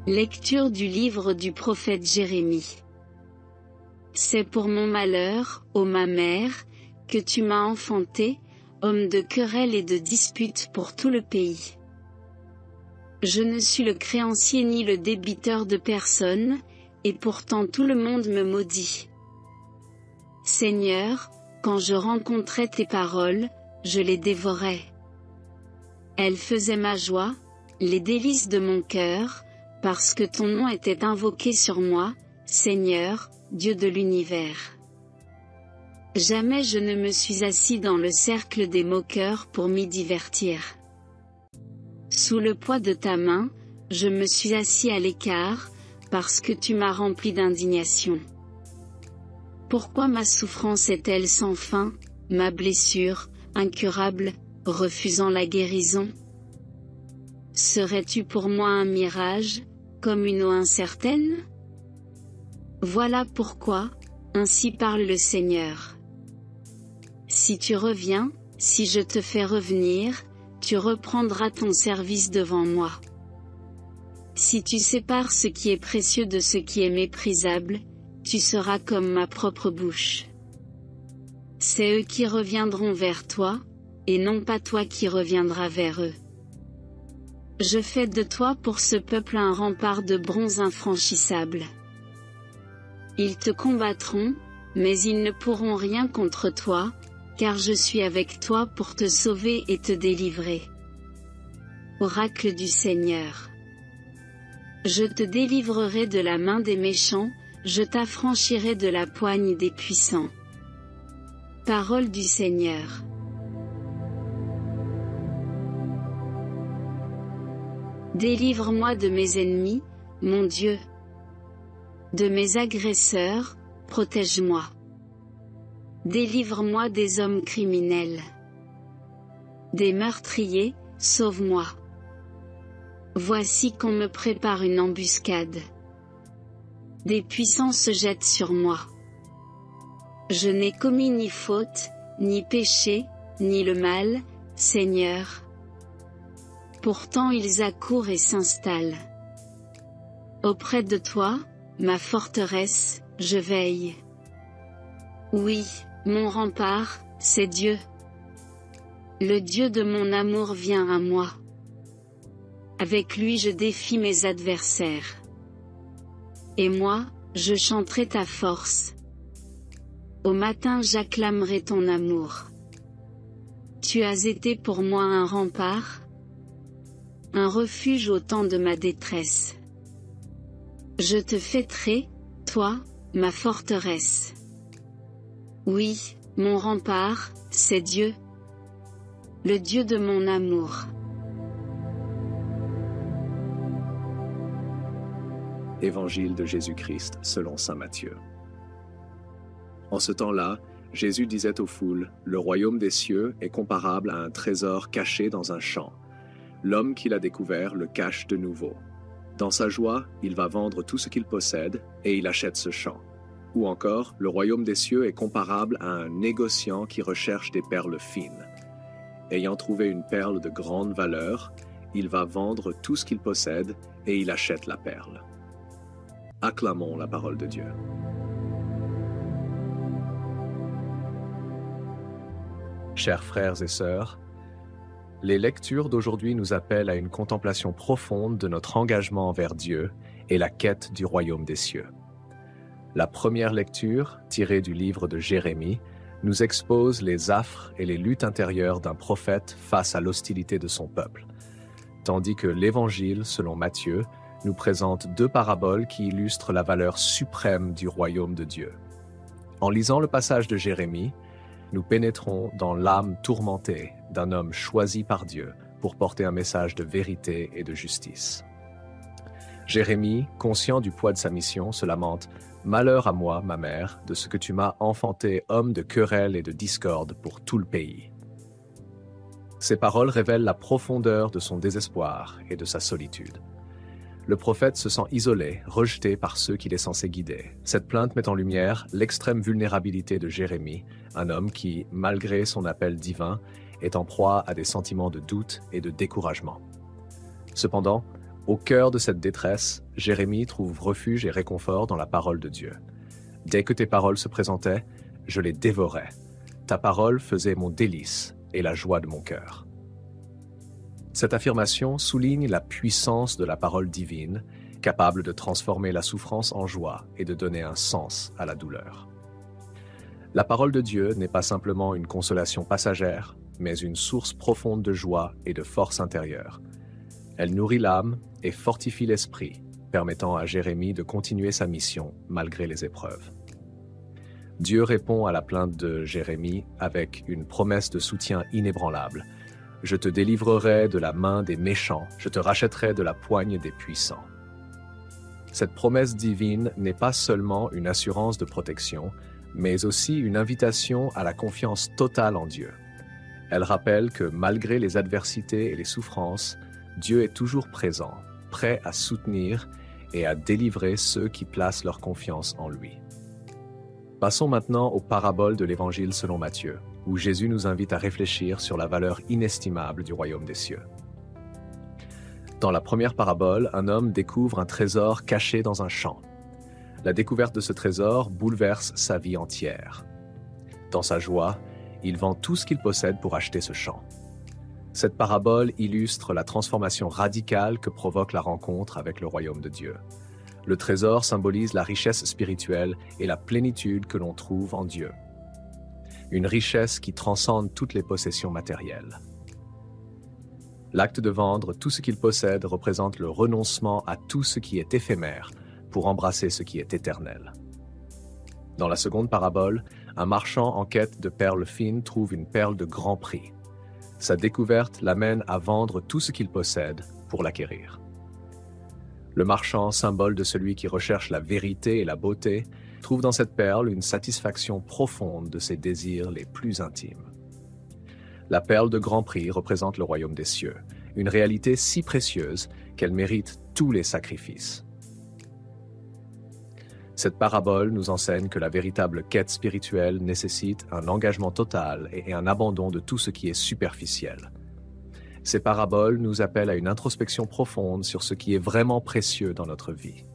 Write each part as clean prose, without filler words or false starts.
Lecture du livre du prophète Jérémie. C'est pour mon malheur, ô ma mère, que tu m'as enfanté, homme de querelle et de dispute pour tout le pays. Je ne suis le créancier ni le débiteur de personne, et pourtant tout le monde me maudit. Seigneur, quand je rencontrais tes paroles, je les dévorais. Elles faisaient ma joie, les délices de mon cœur, parce que ton nom était invoqué sur moi, Seigneur, Dieu de l'univers. Jamais je ne me suis assis dans le cercle des moqueurs pour m'y divertir. Sous le poids de ta main, je me suis assis à l'écart, parce que tu m'as rempli d'indignation. Pourquoi ma souffrance est-elle sans fin, ma blessure, incurable, refusant la guérison? Serais-tu pour moi un mirage, comme une eau incertaine? Voilà pourquoi, ainsi parle le Seigneur. Si tu reviens, si je te fais revenir, tu reprendras ton service devant moi. Si tu sépares ce qui est précieux de ce qui est méprisable, tu seras comme ma propre bouche. C'est eux qui reviendront vers toi, et non pas toi qui reviendras vers eux. Je fais de toi pour ce peuple un rempart de bronze infranchissable. Ils te combattront, mais ils ne pourront rien contre toi, car je suis avec toi pour te sauver et te délivrer. Oracle du Seigneur. Je te délivrerai de la main des méchants, je t'affranchirai de la poigne des puissants. Parole du Seigneur. Délivre-moi de mes ennemis, mon Dieu. De mes agresseurs, protège-moi. Délivre-moi des hommes criminels. Des meurtriers, sauve-moi. Voici qu'on me prépare une embuscade. Des puissants se jettent sur moi. Je n'ai commis ni faute, ni péché, ni le mal, Seigneur. Pourtant ils accourent et s'installent. Auprès de toi, ma forteresse, je veille. Oui, mon rempart, c'est Dieu. Le Dieu de mon amour vient à moi. Avec lui je défie mes adversaires. Et moi, je chanterai ta force. Au matin j'acclamerai ton amour. Tu as été pour moi un rempart, un refuge au temps de ma détresse. Je te fêterai, toi, ma forteresse. Oui, mon rempart, c'est Dieu, le Dieu de mon amour. Évangile de Jésus-Christ selon saint Matthieu. En ce temps-là, Jésus disait aux foules, « Le royaume des cieux est comparable à un trésor caché dans un champ. L'homme qui l'a découvert le cache de nouveau. Dans sa joie, il va vendre tout ce qu'il possède, et il achète ce champ. Ou encore, le royaume des cieux est comparable à un négociant qui recherche des perles fines. Ayant trouvé une perle de grande valeur, il va vendre tout ce qu'il possède, et il achète la perle. » Acclamons la parole de Dieu. Chers frères et sœurs, les lectures d'aujourd'hui nous appellent à une contemplation profonde de notre engagement envers Dieu et la quête du royaume des cieux. La première lecture, tirée du livre de Jérémie, nous expose les affres et les luttes intérieures d'un prophète face à l'hostilité de son peuple, tandis que l'Évangile, selon Matthieu, nous présente deux paraboles qui illustrent la valeur suprême du royaume de Dieu. En lisant le passage de Jérémie, nous pénétrons dans l'âme tourmentée d'un homme choisi par Dieu pour porter un message de vérité et de justice. Jérémie, conscient du poids de sa mission, se lamente « Malheur à moi, ma mère, de ce que tu m'as enfanté homme de querelle et de discorde pour tout le pays. » Ces paroles révèlent la profondeur de son désespoir et de sa solitude. Le prophète se sent isolé, rejeté par ceux qu'il est censé guider. Cette plainte met en lumière l'extrême vulnérabilité de Jérémie, un homme qui, malgré son appel divin, est en proie à des sentiments de doute et de découragement. Cependant, Au cœur de cette détresse, Jérémie trouve refuge et réconfort dans la parole de Dieu. Dès que tes paroles se présentaient, je les dévorais. Ta parole faisait mon délice et la joie de mon cœur. Cette affirmation souligne la puissance de la parole divine, capable de transformer la souffrance en joie et de donner un sens à la douleur. La parole de Dieu n'est pas simplement une consolation passagère, mais une source profonde de joie et de force intérieure. Elle nourrit l'âme et fortifie l'esprit, permettant à Jérémie de continuer sa mission malgré les épreuves. Dieu répond à la plainte de Jérémie avec une promesse de soutien inébranlable. « Je te délivrerai de la main des méchants, je te rachèterai de la poigne des puissants. » Cette promesse divine n'est pas seulement une assurance de protection, mais aussi une invitation à la confiance totale en Dieu. Elle rappelle que malgré les adversités et les souffrances, Dieu est toujours présent, prêt à soutenir et à délivrer ceux qui placent leur confiance en lui. Passons maintenant aux paraboles de l'Évangile selon Matthieu, où Jésus nous invite à réfléchir sur la valeur inestimable du royaume des cieux. Dans la première parabole, un homme découvre un trésor caché dans un champ. La découverte de ce trésor bouleverse sa vie entière. Dans sa joie, il vend tout ce qu'il possède pour acheter ce champ. Cette parabole illustre la transformation radicale que provoque la rencontre avec le royaume de Dieu. Le trésor symbolise la richesse spirituelle et la plénitude que l'on trouve en Dieu. Une richesse qui transcende toutes les possessions matérielles. L'acte de vendre tout ce qu'il possède représente le renoncement à tout ce qui est éphémère pour embrasser ce qui est éternel. Dans la seconde parabole, un marchand en quête de perles fines trouve une perle de grand prix. Sa découverte l'amène à vendre tout ce qu'il possède pour l'acquérir. Le marchand, symbole de celui qui recherche la vérité et la beauté, trouve dans cette perle une satisfaction profonde de ses désirs les plus intimes. La perle de grand prix représente le royaume des cieux, une réalité si précieuse qu'elle mérite tous les sacrifices. Cette parabole nous enseigne que la véritable quête spirituelle nécessite un engagement total et un abandon de tout ce qui est superficiel. Ces paraboles nous appellent à une introspection profonde sur ce qui est vraiment précieux dans notre vie.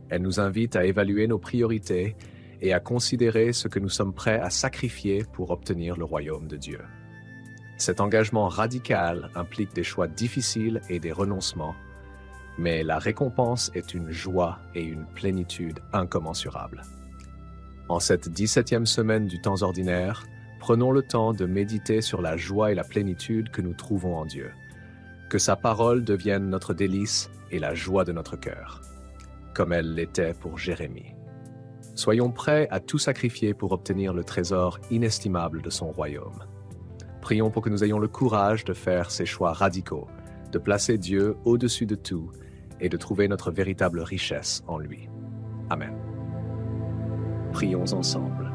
Elles nous invitent à évaluer nos priorités et à considérer ce que nous sommes prêts à sacrifier pour obtenir le royaume de Dieu. Cet engagement radical implique des choix difficiles et des renoncements, mais la récompense est une joie et une plénitude incommensurables. En cette 17e semaine du temps ordinaire, prenons le temps de méditer sur la joie et la plénitude que nous trouvons en Dieu. Que sa parole devienne notre délice et la joie de notre cœur, comme elle l'était pour Jérémie. Soyons prêts à tout sacrifier pour obtenir le trésor inestimable de son royaume. Prions pour que nous ayons le courage de faire ces choix radicaux, de placer Dieu au-dessus de tout et de trouver notre véritable richesse en lui. Amen. Prions ensemble.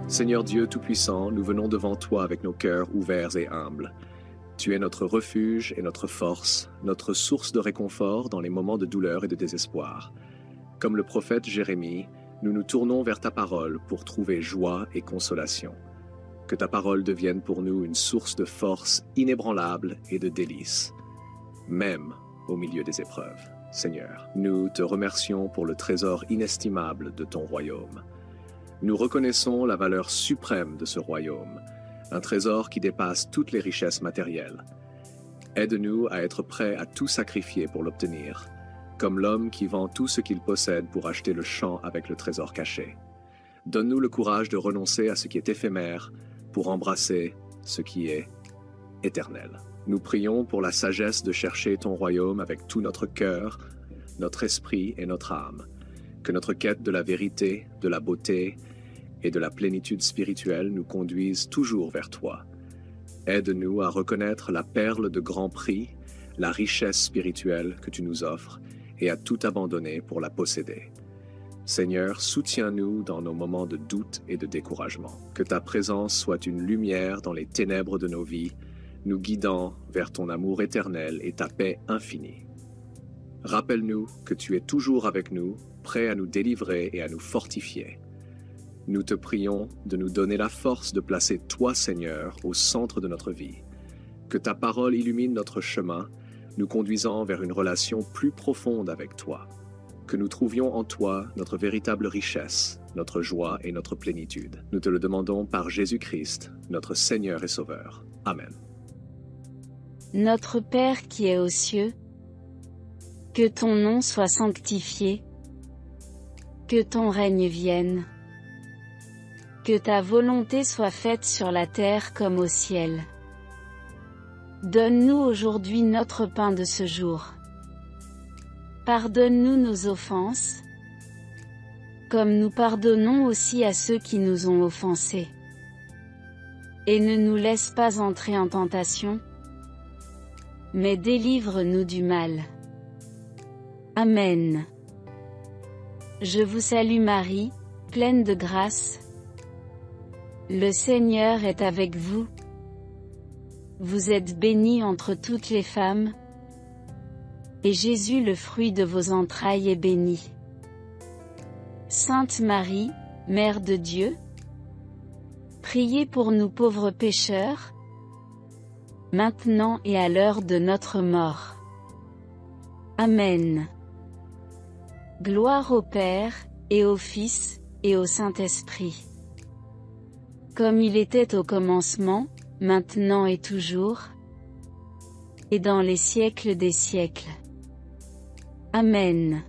Seigneur Dieu Tout-Puissant, nous venons devant toi avec nos cœurs ouverts et humbles. Tu es notre refuge et notre force, notre source de réconfort dans les moments de douleur et de désespoir. Comme le prophète Jérémie, nous nous tournons vers ta parole pour trouver joie et consolation. Que ta parole devienne pour nous une source de force inébranlable et de délices, même au milieu des épreuves. Seigneur, nous te remercions pour le trésor inestimable de ton royaume. Nous reconnaissons la valeur suprême de ce royaume, un trésor qui dépasse toutes les richesses matérielles. Aide-nous à être prêts à tout sacrifier pour l'obtenir, comme l'homme qui vend tout ce qu'il possède pour acheter le champ avec le trésor caché. Donne-nous le courage de renoncer à ce qui est éphémère pour embrasser ce qui est éternel. Nous prions pour la sagesse de chercher ton royaume avec tout notre cœur, notre esprit et notre âme. Que notre quête de la vérité, de la beauté et de la plénitude spirituelle nous conduise toujours vers toi. Aide-nous à reconnaître la perle de grand prix, la richesse spirituelle que tu nous offres et à tout abandonner pour la posséder. Seigneur, soutiens-nous dans nos moments de doute et de découragement. Que ta présence soit une lumière dans les ténèbres de nos vies, nous guidant vers ton amour éternel et ta paix infinie. Rappelle-nous que tu es toujours avec nous, prêt à nous délivrer et à nous fortifier. Nous te prions de nous donner la force de placer toi, Seigneur, au centre de notre vie. Que ta parole illumine notre chemin, nous conduisant vers une relation plus profonde avec toi. Que nous trouvions en toi notre véritable richesse, notre joie et notre plénitude. Nous te le demandons par Jésus-Christ, notre Seigneur et Sauveur. Amen. Notre Père qui es aux cieux, que ton nom soit sanctifié, que ton règne vienne, que ta volonté soit faite sur la terre comme au ciel. Donne-nous aujourd'hui notre pain de ce jour. Pardonne-nous nos offenses, comme nous pardonnons aussi à ceux qui nous ont offensés. Et ne nous laisse pas entrer en tentation, mais délivre-nous du mal. Amen. Je vous salue Marie, pleine de grâce. Le Seigneur est avec vous. Vous êtes bénie entre toutes les femmes, et Jésus, le fruit de vos entrailles, est béni. Sainte Marie, Mère de Dieu, priez pour nous pauvres pécheurs, maintenant et à l'heure de notre mort. Amen. Gloire au Père, et au Fils, et au Saint-Esprit. Comme il était au commencement, maintenant et toujours, et dans les siècles des siècles. Amen.